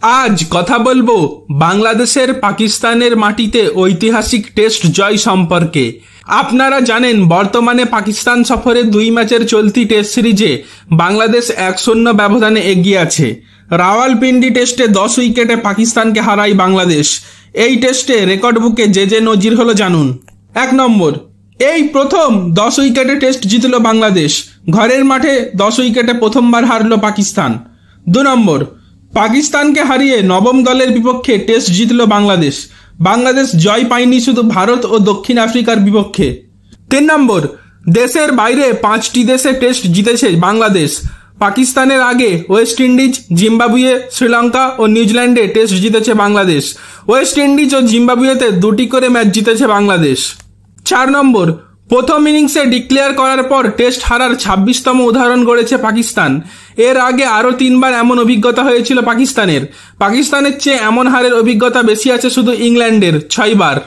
আজ কথা বলবো বাংলাদেশের পাকিস্তানের মাটিতে ঐতিহাসিক টেস্ট জয় সম্পর্কে। আপনারা জানেন বর্তমানে পাকিস্তান সফরে 2 ম্যাচের চলতি টেস্ট সিরিজে বাংলাদেশ 1-0 ব্যবধানে এগিয়ে আছে। রাওয়ালপিন্ডি টেস্টে 10 উইকেটে পাকিস্তানকে হারায় বাংলাদেশ। এই টেস্টে রেকর্ড বুকে যে নজির হলো জানুন। 1 নম্বর, এই প্রথম 10 উইকেটে টেস্ট জিতল বাংলাদেশ। ঘরের মাঠে 10 উইকেটে প্রথমবার হারল পাকিস্তান। 2 নম্বর, পাকিস্তানকে হারিয়ে নবম দলের বিপক্ষে টেস্ট জিতল বাংলাদেশ। বাংলাদেশ জয় পায়নি শুধু ভারত ও দক্ষিণ আফ্রিকার বিপক্ষে। 3 নম্বর, দেশের বাইরে 5টি দেশে টেস্ট জিতেছে বাংলাদেশ। পাকিস্তানের আগে ওয়েস্ট ইন্ডিজ, জিম্বাবুয়ে, শ্রীলঙ্কা ও নিউজিল্যান্ডে টেস্ট জিতেছে বাংলাদেশ। ওয়েস্ট ইন্ডিজ ও জিম্বাবুয়েতে 2টি করে ম্যাচ জিতেছে বাংলাদেশ। 4 নম্বর, প্রথম ইনিংসে ডিক্লেয়ার করার পর টেস্ট হারার 26তম উদাহরণ গড়েছে পাকিস্তান। এর আগে আরও 3বার এমন অভিজ্ঞতা হয়েছিল পাকিস্তানের। পাকিস্তানের চেয়ে এমন হারের অভিজ্ঞতা বেশি আছে শুধু ইংল্যান্ডের, 6 বার।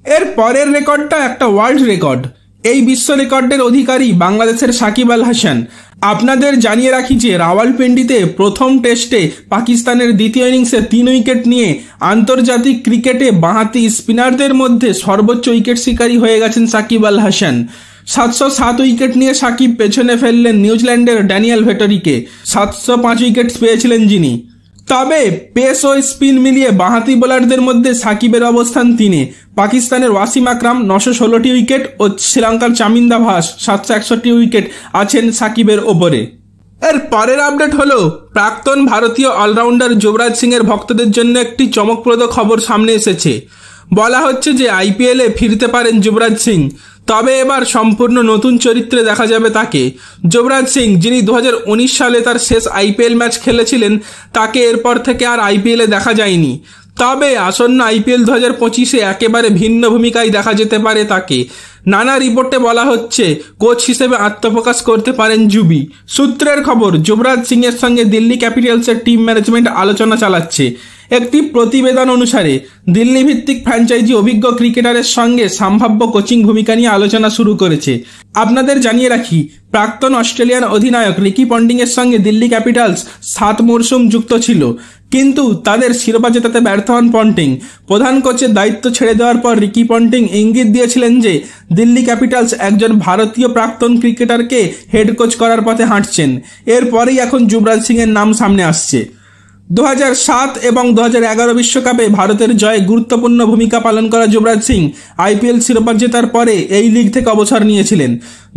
এর পরের রেকর্ডটা একটা ওয়ার্ল্ড রেকর্ড। এই বিশ্ব রেকর্ডের অধিকারী বাংলাদেশের সাকিব আল হাসান। আপনাদের জানিয়ে রাখি যে রাওয়ালপিন্ডিতে প্রথম টেস্টে পাকিস্তানের দ্বিতীয় ইনিংসে 3 উইকেট নিয়ে আন্তর্জাতিক ক্রিকেটে বাঁহাতি স্পিনারদের মধ্যে সর্বোচ্চ উইকেট শিকারী হয়ে গেছেন সাকিব আল হাসান। 707 উইকেট নিয়ে সাকিব পেছনে ফেললেন নিউজিল্যান্ডের ড্যানিয়েল ভেটরিকে। 705 উইকেট পেয়েছিলেন যিনি। তবে পেস ও স্পিন মিলিয়ে বাঁহাতি বোলারদের মধ্যে সাকিবের অবস্থান 3-এ। পাকিস্তানের ওয়াসিম আকরাম 916টি উইকেট ও শ্রীলঙ্কার চামিন্দা ভাস 761টি উইকেট আছেন সাকিবের ওপরে। এর পরের আপডেট হলো প্রাক্তন ভারতীয় অলরাউন্ডার যুবরাজ সিং এর ভক্তদের জন্য একটি চমকপ্রদ খবর সামনে এসেছে। বলা হচ্ছে যে আইপিএলে ফিরতে পারেন যুবরাজ সিং, তবে এবার সম্পূর্ণ নতুন চরিত্রে দেখা যাবে তাকে। যুবরাজ সিং, যিনি 2019 সালে তার শেষ আইপিএল ম্যাচ খেলেছিলেন, তাকে এরপর থেকে আর আইপিএলে দেখা যায়নি। তবে আসন্ন আইপিএল 2025-এ একেবারে ভিন্ন ভূমিকায় দেখা যেতে পারে তাকে। নানা রিপোর্টে বলা হচ্ছে কোচ হিসেবে আত্মপ্রকাশ করতে পারেন যুবি। সূত্রের খবর, যুবরাজ সিং এর সঙ্গে দিল্লি ক্যাপিটালসের টিম ম্যানেজমেন্ট আলোচনা চালাচ্ছে। একটি প্রতিবেদন অনুসারে দিল্লি ভিত্তিক ফ্র্যাঞ্চাইজি অভিজ্ঞ ক্রিকেটারের সঙ্গে সম্ভাব্য কোচিং ভূমিকা নিয়ে আলোচনা শুরু করেছে। আপনাদের জানিয়ে রাখি, প্রাক্তন অস্ট্রেলিয়ান অধিনায়ক রিকি পন্টিং এর সঙ্গে দিল্লি ক্যাপিটালস 7 মরশুম যুক্ত ছিল, কিন্তু তাদের শিরোপা জেতাতে ব্যর্থ হন পন্টিং। প্রধান কোচের দায়িত্ব ছেড়ে দেওয়ার পর রিকি পন্টিং ইঙ্গিত দিয়েছিলেন যে দিল্লি ক্যাপিটালস একজন ভারতীয় প্রাক্তন ক্রিকেটারকে হেড কোচ করার পথে হাঁটছেন। এরপরেই এখন যুবরাজ সিং এর নাম সামনে আসছে। 2007 এবং 2011 বিশ্বকাপে ভারতের জয়ে গুরুত্বপূর্ণ ভূমিকা পালন করা যুবরাজ সিং আইপিএল শিরোপা জেতার পরে এই লিগ থেকে অবসর নিয়েছিলেন।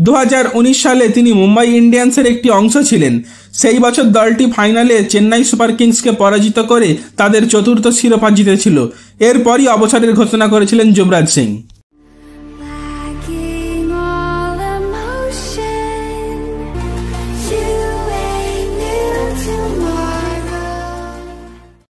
2019 সালে তিনি মুম্বাই ইন্ডিয়ান্সের একটি অংশ ছিলেন। সেই বছর দলটি ফাইনালে চেন্নাই সুপার কিংসকে পরাজিত করে তাদের 4র্থ শিরোপা জিতেছিল। এরপরই অবসরের ঘোষণা করেছিলেন যুবরাজ সিং।